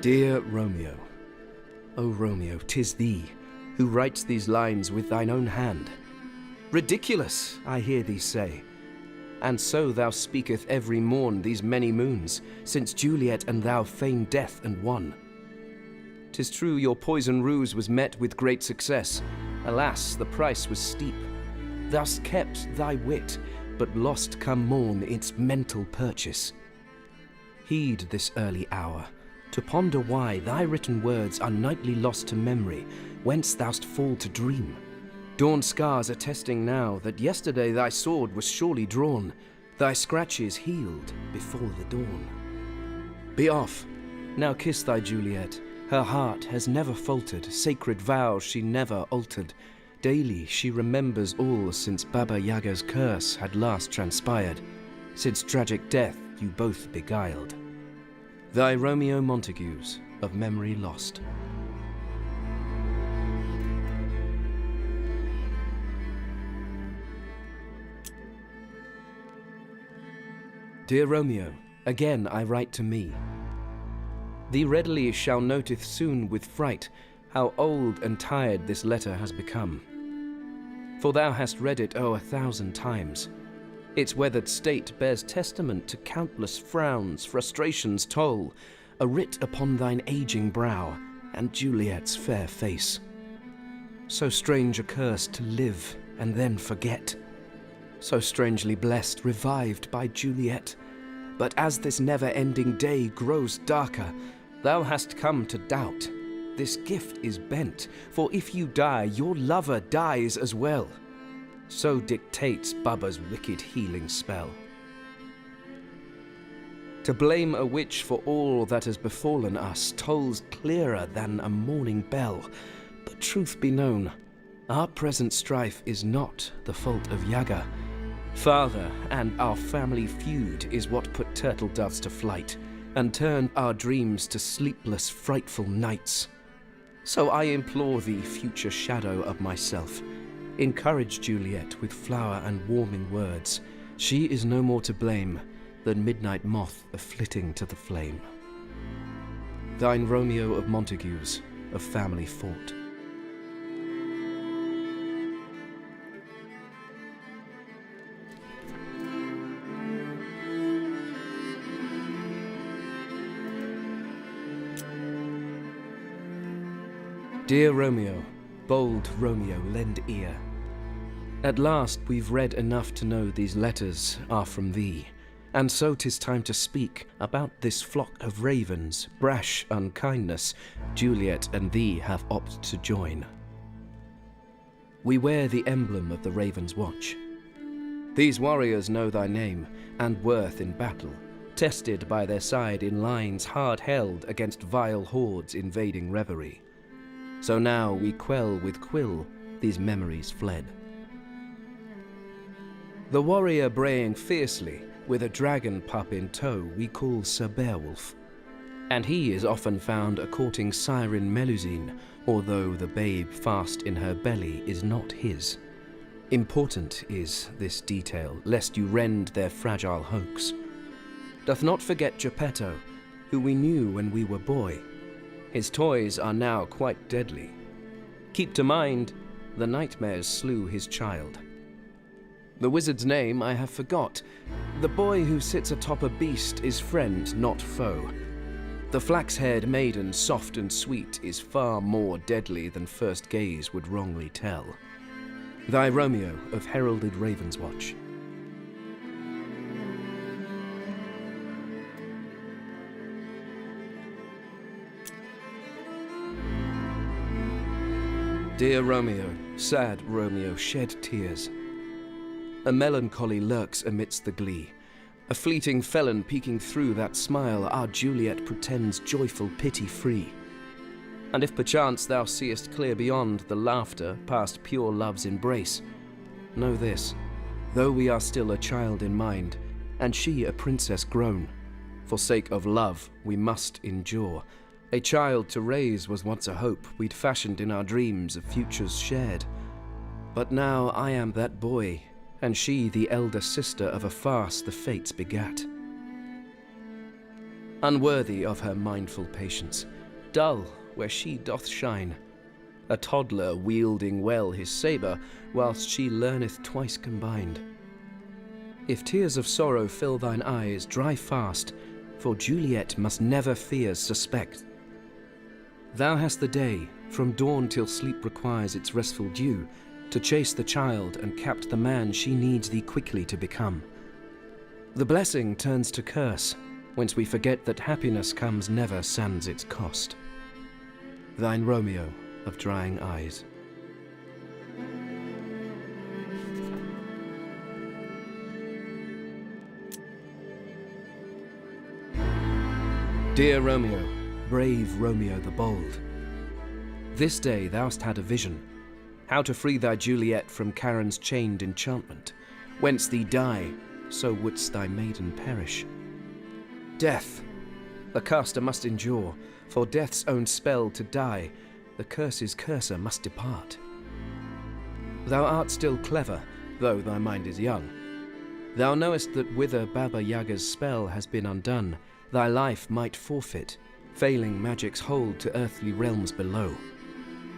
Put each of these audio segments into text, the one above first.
Dear Romeo, O Romeo, 'tis thee who writes these lines with thine own hand. Ridiculous, I hear thee say, and so thou speaketh every morn these many moons, since Juliet and thou feigned death and won. 'Tis true your poison ruse was met with great success. Alas, the price was steep. Thus kept thy wit, but lost come morn its mental purchase. Heed this early hour, to ponder why thy written words are nightly lost to memory, whence thou'st fall to dream. Dawn scars attesting now that yesterday thy sword was surely drawn, thy scratches healed before the dawn. Be off, now kiss thy Juliet, her heart has never faltered, sacred vows she never altered. Daily she remembers all since Baba Yaga's curse had last transpired, since tragic death you both beguiled. Thy Romeo Montagues, of memory lost. Dear Romeo, again I write to me. Thee readily shall noteth soon with fright how old and tired this letter has become. For thou hast read it 1,000 times. Its weathered state bears testament to countless frowns, frustrations toll, a writ upon thine aging brow, and Juliet's fair face. So strange a curse to live and then forget. So strangely blessed, revived by Juliet. But as this never-ending day grows darker, thou hast come to doubt. This gift is bent, for if you die, your lover dies as well. So dictates Baba's wicked healing spell. To blame a witch for all that has befallen us tolls clearer than a morning bell. But truth be known, our present strife is not the fault of Yaga. Father and our family feud is what put turtle doves to flight, and turned our dreams to sleepless, frightful nights. So I implore thee, future shadow of myself, encourage Juliet with flower and warming words. She is no more to blame than midnight moth afflitting to the flame. Thine Romeo of Montagues, of family fought. Dear Romeo, bold Romeo, lend ear. At last we've read enough to know these letters are from thee, and so 'tis time to speak about this flock of ravens, brash unkindness, Juliet and thee have opted to join. We wear the emblem of the Ravenswatch. These warriors know thy name and worth in battle, tested by their side in lines hard held against vile hordes invading reverie. So now we quell with quill these memories fled. The warrior braying fiercely, with a dragon pup in tow we call Sir Beowulf, and he is often found a courting siren Melusine, although the babe fast in her belly is not his. Important is this detail, lest you rend their fragile hoax. Doth not forget Geppetto, who we knew when we were boy. His toys are now quite deadly. Keep to mind, the nightmares slew his child. The wizard's name I have forgot. The boy who sits atop a beast is friend, not foe. The flax-haired maiden, soft and sweet, is far more deadly than first gaze would wrongly tell. Thy Romeo of heralded Ravenswatch. Dear Romeo, sad Romeo, shed tears. A melancholy lurks amidst the glee. A fleeting felon peeking through that smile, our Juliet pretends joyful pity free. And if perchance thou seest clear beyond the laughter past pure love's embrace, know this, though we are still a child in mind, and she a princess grown, for sake of love we must endure. A child to raise was once a hope we'd fashioned in our dreams of futures shared. But now I am that boy, and she the elder sister of a farce the fates begat. unworthy of her mindful patience, dull where she doth shine, a toddler wielding well his sabre, whilst she learneth twice combined. If tears of sorrow fill thine eyes, dry fast, for Juliet must never fears suspect. Thou hast the day, from dawn till sleep requires its restful due, to chase the child and capt the man she needs thee quickly to become. The blessing turns to curse, whence we forget that happiness comes never sans its cost. Thine Romeo of drying eyes. Dear Romeo, brave Romeo the bold, this day thou'st had a vision, how to free thy Juliet from Charon's chained enchantment, whence thee die, so wouldst thy maiden perish. Death, the caster must endure, for death's own spell to die, the curse's curser must depart. Thou art still clever, though thy mind is young. Thou knowest that whither Baba Yaga's spell has been undone, thy life might forfeit, failing magic's hold to earthly realms below.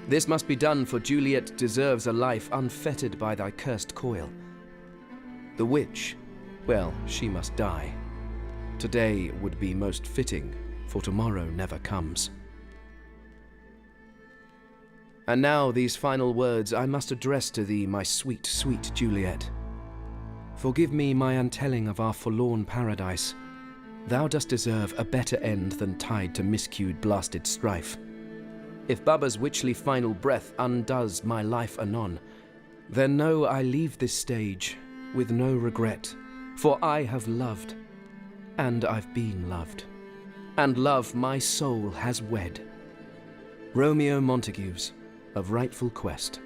This must be done, for Juliet deserves a life unfettered by thy cursed coil. The witch, well, she must die. Today would be most fitting, for tomorrow never comes. And now these final words I must address to thee, my sweet, sweet Juliet. Forgive me my untelling of our forlorn paradise. Thou dost deserve a better end than tied to miscued blasted strife. If Baba's witchly final breath undoes my life anon, then know I leave this stage with no regret, for I have loved, and I've been loved, and love my soul has wed. Romeo Montagues, of rightful quest.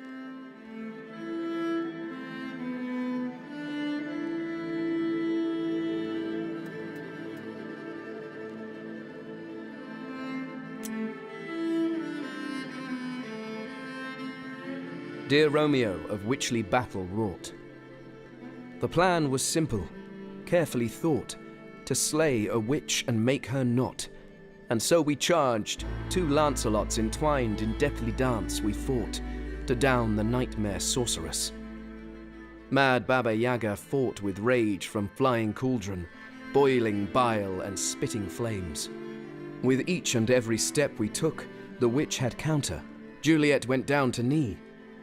Dear Romeo, of witchly battle wrought. The plan was simple, carefully thought, to slay a witch and make her not. And so we charged, two Lancelots entwined in deathly dance we fought, to down the nightmare sorceress. Mad Baba Yaga fought with rage from flying cauldron, boiling bile and spitting flames. With each and every step we took, the witch had counter. Juliet went down to knee.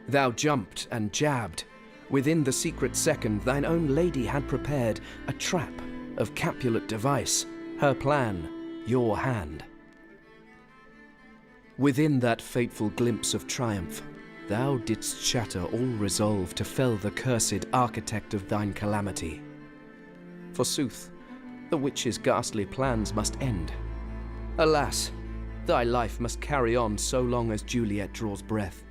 Thou jumped and jabbed. Within the secret second, thine own lady had prepared a trap of Capulet device, her plan, your hand. Within that fateful glimpse of triumph, thou didst shatter all resolve to fell the cursed architect of thine calamity. Forsooth, the witch's ghastly plans must end. Alas, thy life must carry on so long as Juliet draws breath.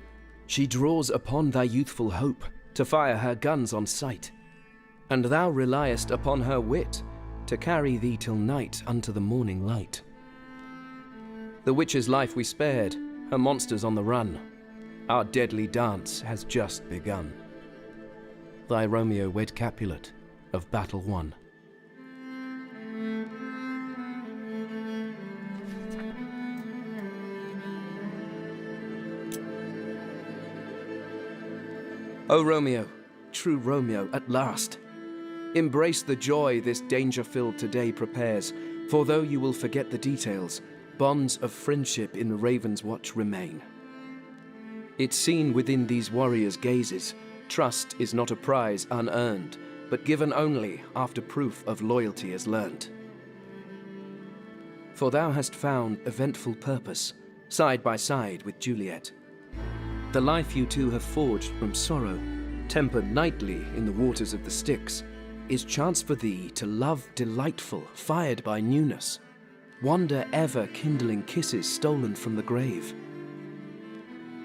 She draws upon thy youthful hope to fire her guns on sight, and thou reliest upon her wit to carry thee till night unto the morning light. The witch's life we spared, her monsters on the run. Our deadly dance has just begun. Thy Romeo wed Capulet, of battle won. O Romeo, true Romeo at last, embrace the joy this danger-filled today prepares, for though you will forget the details, bonds of friendship in the Ravenswatch remain. It's seen within these warriors' gazes, trust is not a prize unearned, but given only after proof of loyalty is learnt. For thou hast found eventful purpose, side by side with Juliet. The life you two have forged from sorrow, tempered nightly in the waters of the Styx, is chance for thee to love delightful, fired by newness, wonder ever kindling kisses stolen from the grave.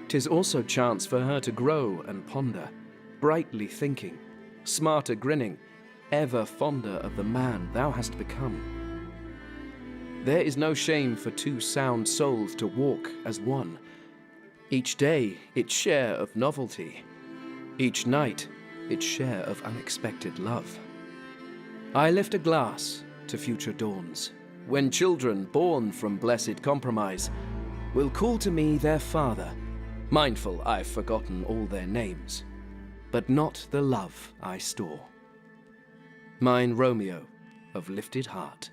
'Tis also chance for her to grow and ponder, brightly thinking, smarter grinning, ever fonder of the man thou hast become. There is no shame for two sound souls to walk as one, each day its share of novelty, each night its share of unexpected love. I lift a glass to future dawns, when children born from blessed compromise will call to me their father, mindful I've forgotten all their names, but not the love I store. Mine Romeo of lifted heart.